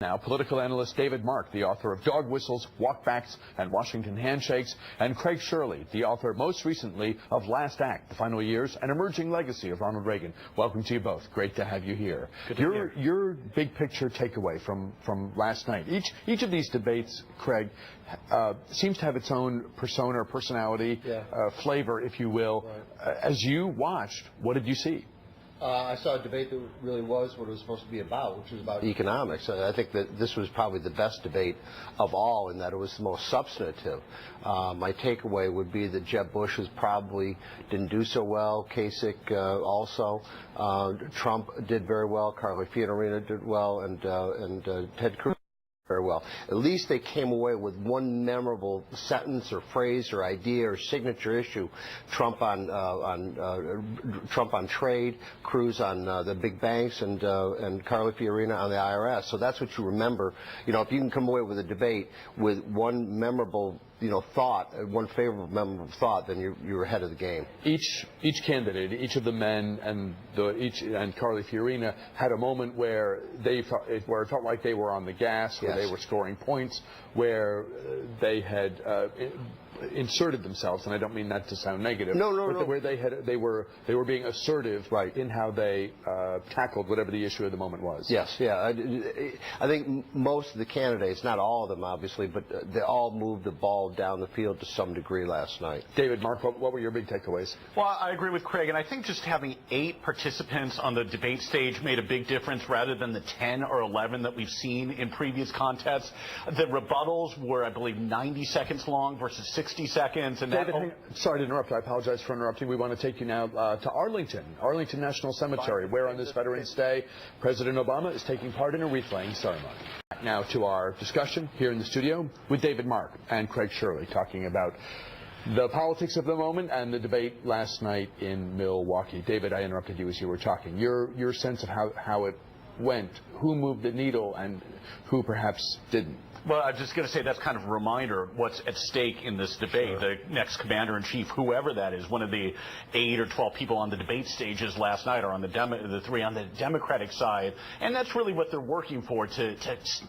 Now, political analyst David Mark, the author of Dog Whistles, Walkbacks, and Washington Handshakes, and Craig Shirley, the author most recently of Last Act, The Final Years and Emerging Legacy of Ronald Reagan. Welcome to you both. Great to have you here. Your big picture takeaway from last night. Each of these debates, Craig, seems to have its own persona or personality, flavor, if you will. Right. As you watched, what did you see? I saw a debate that really was what it was supposed to be about, which was about economics. I think that this was probably the best debate of all in that it was the most substantive. My takeaway would be that Jeb Bush probably didn't do so well. Kasich also. Trump did very well. Carly Fiorina did well, and Ted Cruz very well. At least they came away with one memorable sentence or phrase or idea or signature issue. Trump on trade, Cruz on the big banks, and Carly Fiorina on the IRS. So that's what you remember. You know, if you can come away with a debate with one memorable thought, one favorable memorable thought, then you're ahead of the game. Each candidate, each of the men and Carly Fiorina had a moment where it felt like they were on the gas, where they were scoring points, where they had inserted themselves, and I don't mean that to sound negative. Where they were being assertive in how they tackled whatever the issue of the moment was. Yes, yeah. I think most of the candidates, not all of them obviously, but they all moved the ball down the field to some degree last night. David, Mark, what were your big takeaways? Well, I agree with Craig, and I think just having 8 participants on the debate stage made a big difference rather than the 10 or 11 that we've seen in previous contests. The rebuttals were, I believe, 90 seconds long versus 60 seconds. And David, sorry to interrupt. I apologize for interrupting. We want to take you now to Arlington National Cemetery, where on this Veterans Day, President Obama is taking part in a wreath-laying ceremony. Now to our discussion here in the studio with David Mark and Craig Shirley, talking about the politics of the moment and the debate last night in Milwaukee. David, I interrupted you as you were talking. Your sense of how it went, who moved the needle and who perhaps didn't. Well, I was just going to say that's kind of a reminder of what's at stake in this debate. The next commander-in-chief, whoever that is, one of the 8 or 12 people on the debate stages last night are on the 3 on the Democratic side, and that's really what they're working for, to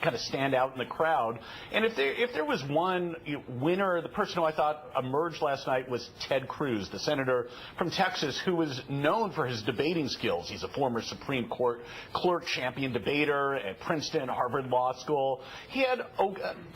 kind of stand out in the crowd. And if there was one winner, the person who I thought emerged last night was Ted Cruz, the senator from Texas, who was known for his debating skills. He's a former Supreme Court clerk, champion debater at Princeton, Harvard Law School. He had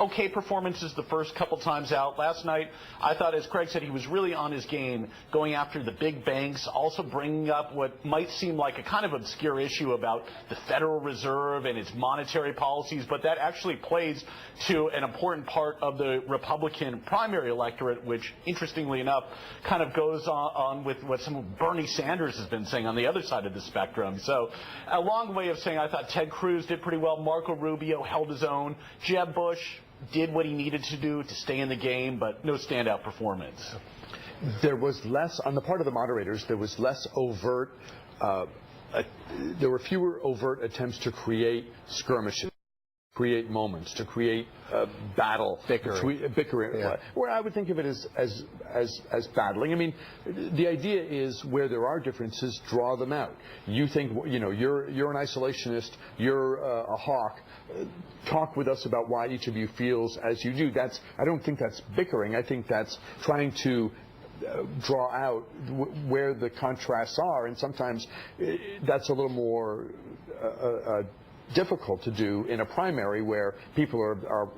okay performances the first couple times out. Last night, I thought, as Craig said, he was really on his game, going after the big banks, also bringing up what might seem like a kind of obscure issue about the Federal Reserve and its monetary policies, but that actually plays to an important part of the Republican primary electorate, which, interestingly enough, kind of goes on with what some of Bernie Sanders has been saying on the other side of the spectrum. So a long way of saying I thought Ted Cruz did pretty well. Marco Rubio held his own. Jeb Bush did what he needed to do to stay in the game, but no standout performance. There was less, on the part of the moderators, there was less overt, there were fewer overt attempts to create skirmishes, create moments, to create battle, bickering, where I would think of it as battling. I mean, the idea is where there are differences, draw them out. You think, you're an isolationist, you're a hawk. Talk with us about why each of you feels as you do. I don't think that's bickering. I think that's trying to draw out where the contrasts are, and sometimes that's a little more difficult to do in a primary where people are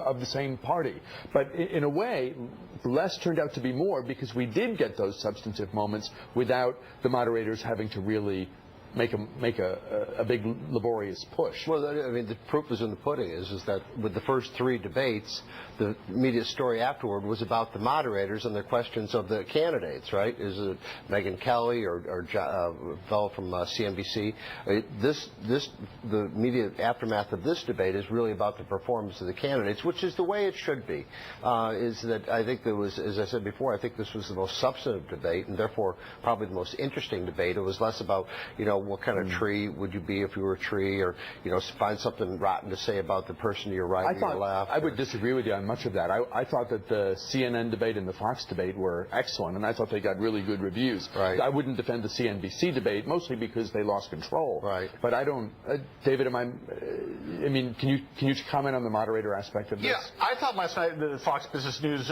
of the same party. But in a way, less turned out to be more because we did get those substantive moments without the moderators having to really make a big laborious push. Well, I mean, the proof is in the pudding. Is that with the first 3 debates, the media story afterward was about the moderators and their questions of the candidates, right? Is it Megyn Kelly or a fellow from CNBC? The media aftermath of this debate is really about the performance of the candidates, which is the way it should be. Is that I think there was, as I said before, I think this was the most substantive debate and therefore probably the most interesting debate. It was less about, what kind of tree would you be if you were a tree, or find something rotten to say about the person to your right or your left. I would disagree with you on much of that. I thought that the CNN debate and the Fox debate were excellent, and I thought they got really good reviews. Right. I wouldn't defend the CNBC debate, mostly because they lost control. Right. But I don't, David, I mean, can you comment on the moderator aspect of this? Yeah, I thought last night the Fox Business News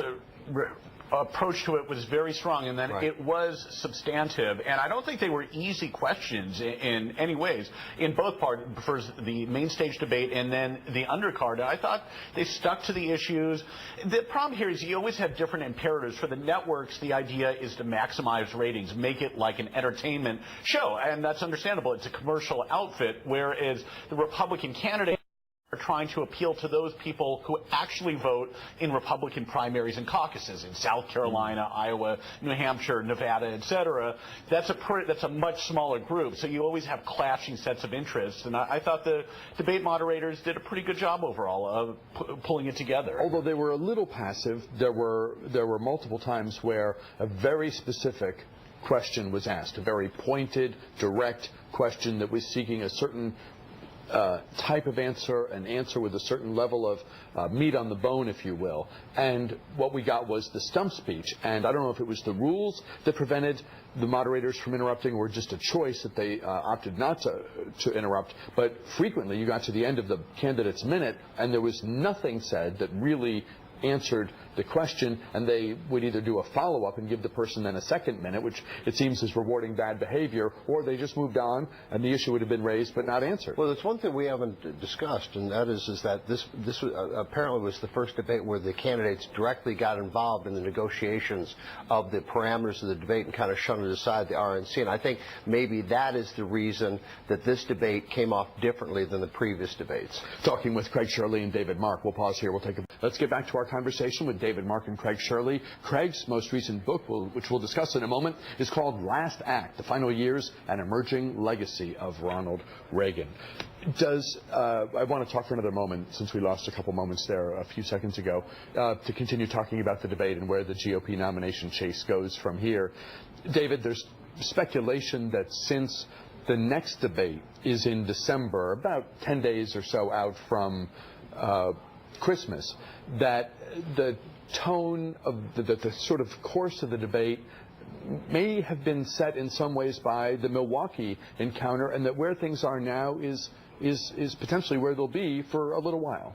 approach to it was very strong, and then it was substantive. And I don't think they were easy questions in any ways. In both parts, first the main stage debate and then the undercard, I thought they stuck to the issues. The problem here is you always have different imperatives. For the networks, the idea is to maximize ratings, make it like an entertainment show, and that's understandable. It's a commercial outfit, whereas the Republican candidate are trying to appeal to those people who actually vote in Republican primaries and caucuses in South Carolina, Iowa, New Hampshire, Nevada, etc. That's a much smaller group, so you always have clashing sets of interests. And I thought the debate moderators did a pretty good job overall of pulling it together. Although they were a little passive, there were multiple times where a very specific question was asked, a very pointed, direct question that was seeking a certain type of answer, an answer with a certain level of meat on the bone, if you will. And what we got was the stump speech. And I don't know if it was the rules that prevented the moderators from interrupting or just a choice that they opted not to interrupt. But frequently you got to the end of the candidate's minute and there was nothing said that really answered the question, and they would either do a follow-up and give the person then a second minute, which it seems is rewarding bad behavior, or they just moved on and the issue would have been raised but not answered. Well, there's one thing we haven't discussed, and that is that this apparently was the first debate where the candidates directly got involved in the negotiations of the parameters of the debate and kind of shunted aside the RNC. And I think maybe that is the reason that this debate came off differently than the previous debates. Talking with Craig Shirley and David Mark. We'll pause here. Let's get back to our conversation with David Mark and Craig Shirley. Craig's most recent book, which we'll discuss in a moment, is called Last Act, The Final Years and Emerging Legacy of Ronald Reagan. I want to talk for another moment, since we lost a couple moments there a few seconds ago, to continue talking about the debate and where the GOP nomination chase goes from here. David, there's speculation that since the next debate is in December, about 10 days or so out from Christmas, that the tone of the sort of course of the debate may have been set in some ways by the Milwaukee encounter, and that where things are now is potentially where they'll be for a little while.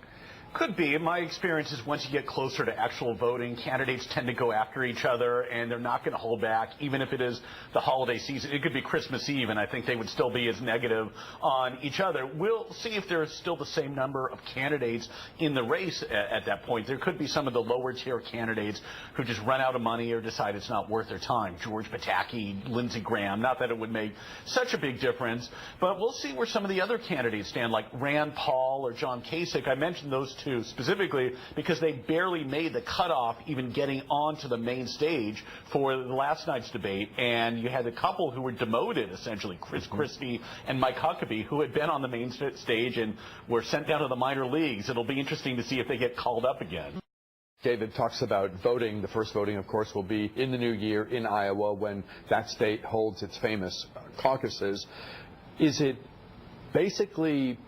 Could be. My experience is once you get closer to actual voting, candidates tend to go after each other, and they're not going to hold back, even if it is the holiday season. It could be Christmas Eve, and I think they would still be as negative on each other. We'll see if there's still the same number of candidates in the race at that point. There could be some of the lower-tier candidates who just run out of money or decide it's not worth their time. George Pataki, Lindsey Graham. Not that it would make such a big difference, but we'll see where some of the other candidates stand, like Rand Paul or John Kasich. I mentioned those two specifically because they barely made the cutoff even getting onto the main stage for the last night's debate, and you had a couple who were demoted, essentially, Chris Christie and Mike Huckabee, who had been on the main stage and were sent down to the minor leagues. It'll be interesting to see if they get called up again. David talks about voting. The first voting, of course, will be in the new year in Iowa when that state holds its famous caucuses. Is it basically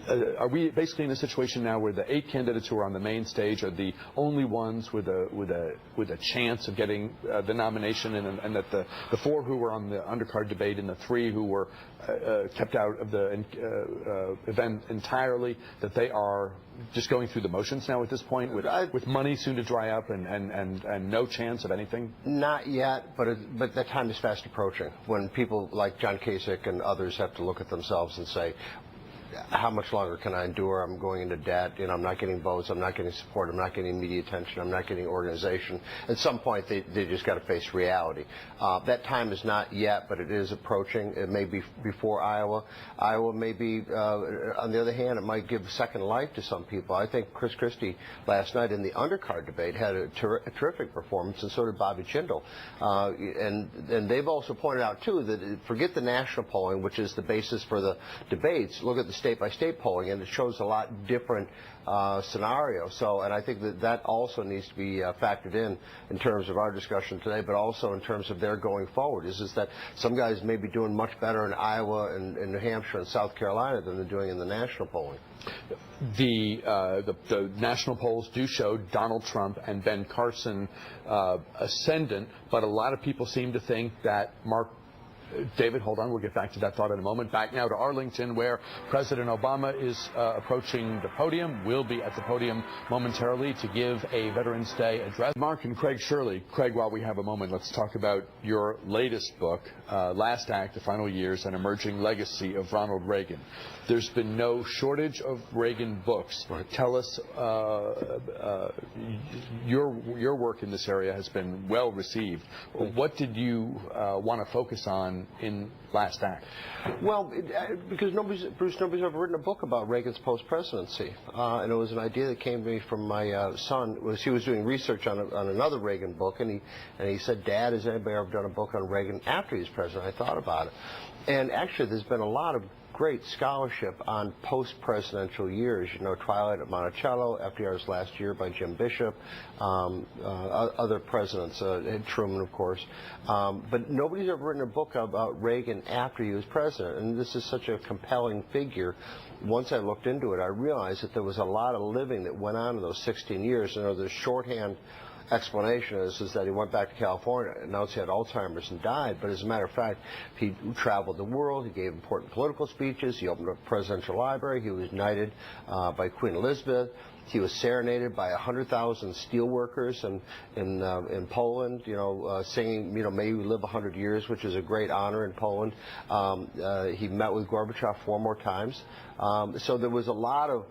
are we basically in a situation now where the 8 candidates who are on the main stage are the only ones with a chance of getting the nomination, and that the 4 who were on the undercard debate and the 3 who were kept out of the event entirely, that they are just going through the motions now at this point with money soon to dry up and no chance of anything? Not yet, but that time is fast approaching when people like John Kasich and others have to look at themselves and say, how much longer can I endure? I'm going into debt. I'm not getting votes. I'm not getting support. I'm not getting media attention. I'm not getting organization. At some point, they just got to face reality. That time is not yet, but it is approaching. It may be before Iowa. Iowa may be, on the other hand, it might give second life to some people. I think Chris Christie last night in the undercard debate had a terrific performance, and so did Bobby Jindal. And they've also pointed out, too, that forget the national polling, which is the basis for the debates. Look at the state-by-state polling, and it shows a lot different scenario. So, and I think that also needs to be factored in terms of our discussion today, but also in terms of their going forward. Is that some guys may be doing much better in Iowa and New Hampshire and South Carolina than they're doing in the national polling. The national polls do show Donald Trump and Ben Carson ascendant, but a lot of people seem to think that David, hold on, we'll get back to that thought in a moment. Back now to Arlington, where President Obama is approaching the podium. We'll be at the podium momentarily to give a Veterans Day address. Mark and Craig Shirley. Craig, while we have a moment, let's talk about your latest book, Last Act, The Final Years, An Emerging Legacy of Ronald Reagan. There's been no shortage of Reagan books. Right. Tell us, your work in this area has been well received. What did you want to focus on in Last Act? Well, because nobody's ever written a book about Reagan's post-presidency, and it was an idea that came to me from my son. He was doing research on another Reagan book, and he said, "Dad, has anybody ever done a book on Reagan after he's president?" I thought about it, and actually, there's been a lot of great scholarship on post-presidential years. You know, Twilight at Monticello, FDR's Last Year by Jim Bishop, other presidents, Truman, of course. But nobody's ever written a book about Reagan after he was president, and this is such a compelling figure. Once I looked into it, I realized that there was a lot of living that went on in those 16 years. You know, the shorthand explanation is that he went back to California, announced he had Alzheimer's and died. But as a matter of fact, he traveled the world. He gave important political speeches. He opened a presidential library. He was knighted by Queen Elizabeth. He was serenaded by 100,000 steelworkers in Poland, you know, singing, you know, "May you live 100 years," which is a great honor in Poland. He met with Gorbachev 4 more times. So there was a lot of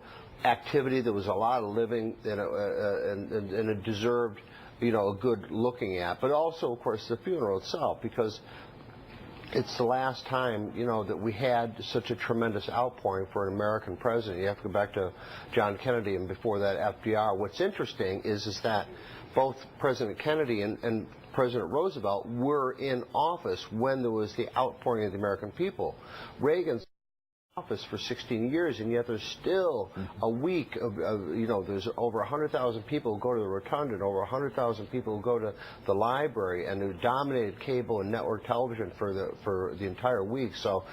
activity. There was a lot of living, and it deserved, you know, a good looking at. But also, of course, the funeral itself, because it's the last time, you know, that we had such a tremendous outpouring for an American president. You have to go back to John Kennedy and before that FDR. What's interesting is that both President Kennedy and President Roosevelt were in office when there was the outpouring of the American people. Reagan's office for 16 years, and yet there's still a week of you know, there's over 100,000 people who go to the Rotunda, and over 100,000 people who go to the library, and who dominated cable and network television for the entire week. So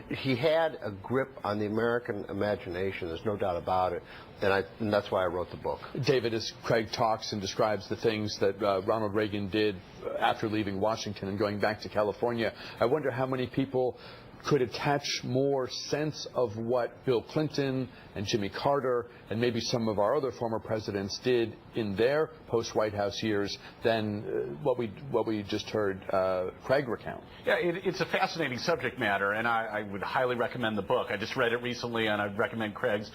he had a grip on the American imagination. There's no doubt about it, and that's why I wrote the book. David, as Craig talks and describes the things that Ronald Reagan did after leaving Washington and going back to California, I wonder how many people could attach more sense of what Bill Clinton and Jimmy Carter and maybe some of our other former presidents did in their post-White House years than what we just heard Craig recount. Yeah, it's a fascinating subject matter, and I would highly recommend the book. I just read it recently, and I'd recommend Craig's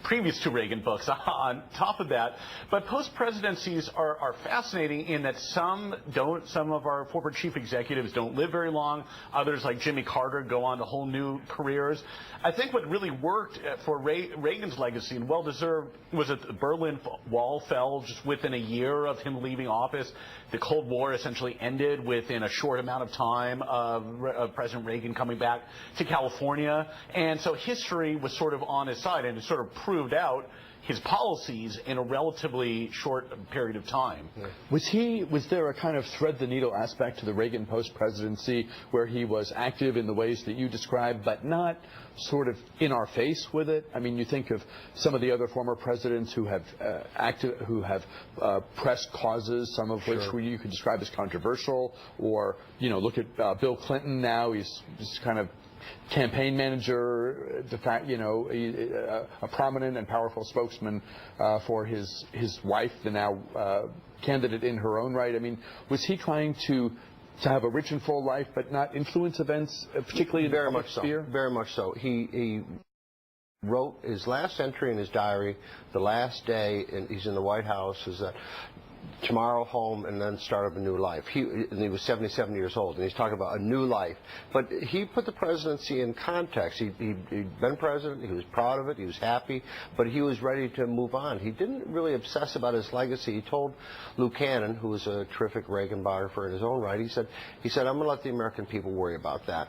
previous 2 Reagan books on top of that. But post-presidencies are fascinating in that some of our former chief executives don't live very long. Others, like Jimmy Carter, go on to whole new careers. I think what really worked for Reagan's legacy, and well-deserved, was that the Berlin Wall fell just within a year of him leaving office. The Cold War essentially ended within a short amount of time of President Reagan coming back to California. And so history was sort of on his side, and it sort of proved out his policies in a relatively short period of time. Yeah. Was there a kind of thread the needle aspect to the Reagan post-presidency where he was active in the ways that you described, but not sort of in our face with it? I mean, you think of some of the other former presidents who have pressed causes, some of which you could describe as controversial, or, you know, look at Bill Clinton now. He's kind of campaign manager, a prominent and powerful spokesman for his wife, the now candidate in her own right. I mean, was he trying to have a rich and full life but not influence events, particularly in the public sphere? Very much so. He wrote his last entry in his diary, the last day he's in the White House, is that tomorrow home and then start up a new life. He was 77 years old, and he's talking about a new life. But he put the presidency in context. He'd been president. He was proud of it. He was happy, but he was ready to move on. He didn't really obsess about his legacy. He told Lou Cannon, who was a terrific Reagan biographer in his own right, he said, I'm going to let the American people worry about that.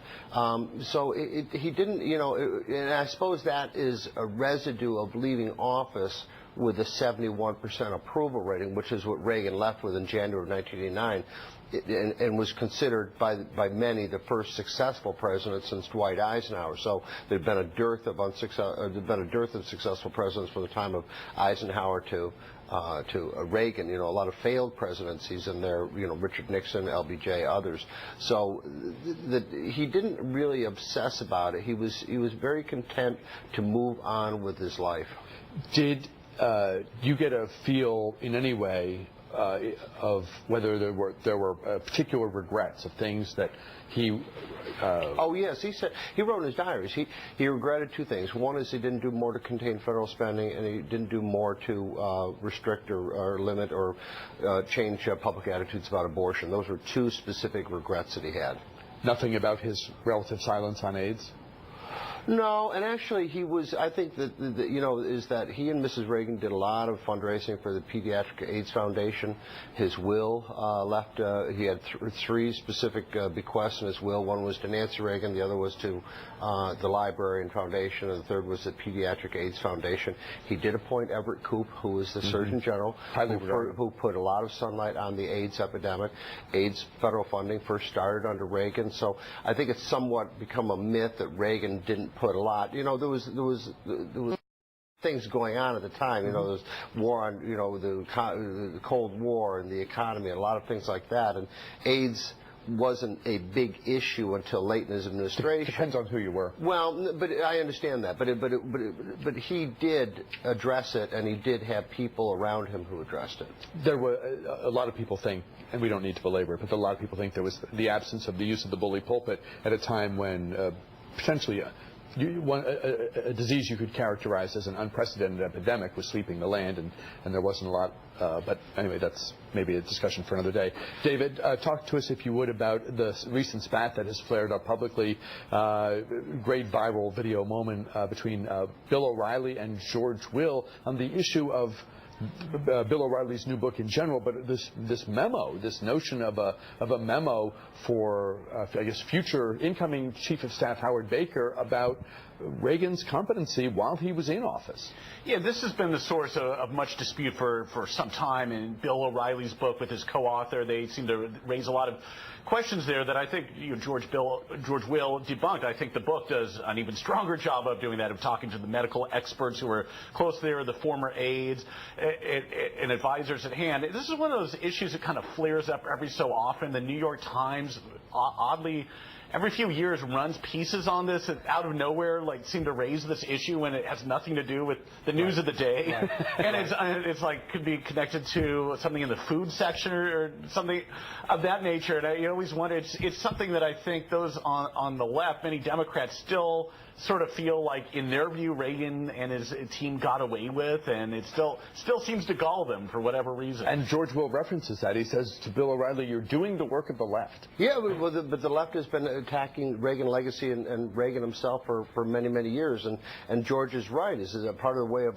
So he didn't, and I suppose that is a residue of leaving office with a 71% approval rating, which is what Reagan left with in January of 1989, and was considered by many the first successful president since Dwight Eisenhower. So there'd been a dearth of successful presidents from the time of Eisenhower to Reagan. A lot of failed presidencies in there. Richard Nixon, LBJ, others. So he didn't really obsess about it. He was very content to move on with his life. Did you get a feel in any way of whether there were particular regrets of things that he? Oh yes, he wrote in his diaries. He regretted two things. One is he didn't do more to contain federal spending, and he didn't do more to restrict or limit or change public attitudes about abortion. Those were two specific regrets that he had. Nothing about his relative silence on AIDS? No, and actually I think that, is that he and Mrs. Reagan did a lot of fundraising for the Pediatric AIDS Foundation. His will left, he had three specific bequests in his will. One was to Nancy Reagan, the other was to the Library and Foundation, and the third was the Pediatric AIDS Foundation. He did appoint Everett Koop, who was the Surgeon General, who put a lot of sunlight on the AIDS epidemic. AIDS federal funding first started under Reagan, so I think it's somewhat become a myth that Reagan didn't put a lot. There was things going on at the time. There was war on, the Cold War and the economy, and a lot of things like that. And AIDS wasn't a big issue until late in his administration. Depends on who you were. Well, but I understand that. But he did address it, and he did have people around him who addressed it. There were a lot of people think, and we don't need to belabor it, but a lot of people think there was the absence of the use of the bully pulpit at a time when potentially a disease you could characterize as an unprecedented epidemic was sweeping the land, and there wasn't a lot. But anyway, that's maybe a discussion for another day. David, talk to us, if you would, about the recent spat that has flared up publicly. Great viral video moment between Bill O'Reilly and George Will on the issue of Bill O'Reilly's new book in general, but this memo, this notion of a memo for, I guess, future incoming Chief of Staff Howard Baker about Reagan's competency while he was in office. Yeah, this has been the source of much dispute for some time. In Bill O'Reilly's book with his co-author, they seem to raise a lot of questions there that I think George Will debunked. I think the book does an even stronger job of doing that, of talking to the medical experts who were close there, the former aides and advisors at hand. This is one of those issues that kind of flares up every so often. The New York Times, oddly, every few years runs pieces on this out of nowhere, seem to raise this issue when it has nothing to do with the news of the day. Right. And it's like could be connected to something in the food section or something of that nature. And I always wonder, it's something that I think those on the left, many Democrats, still sort of feel like, in their view, Reagan and his team got away with, and it still seems to gall them for whatever reason. And George Will references that. He says to Bill O'Reilly, "You're doing the work of the left." Yeah, but the left has been attacking Reagan legacy and Reagan himself for many, many years, and George is right. This is a part of the way of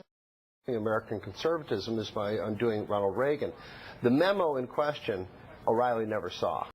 American conservatism is by undoing Ronald Reagan. The memo in question, O'Reilly never saw.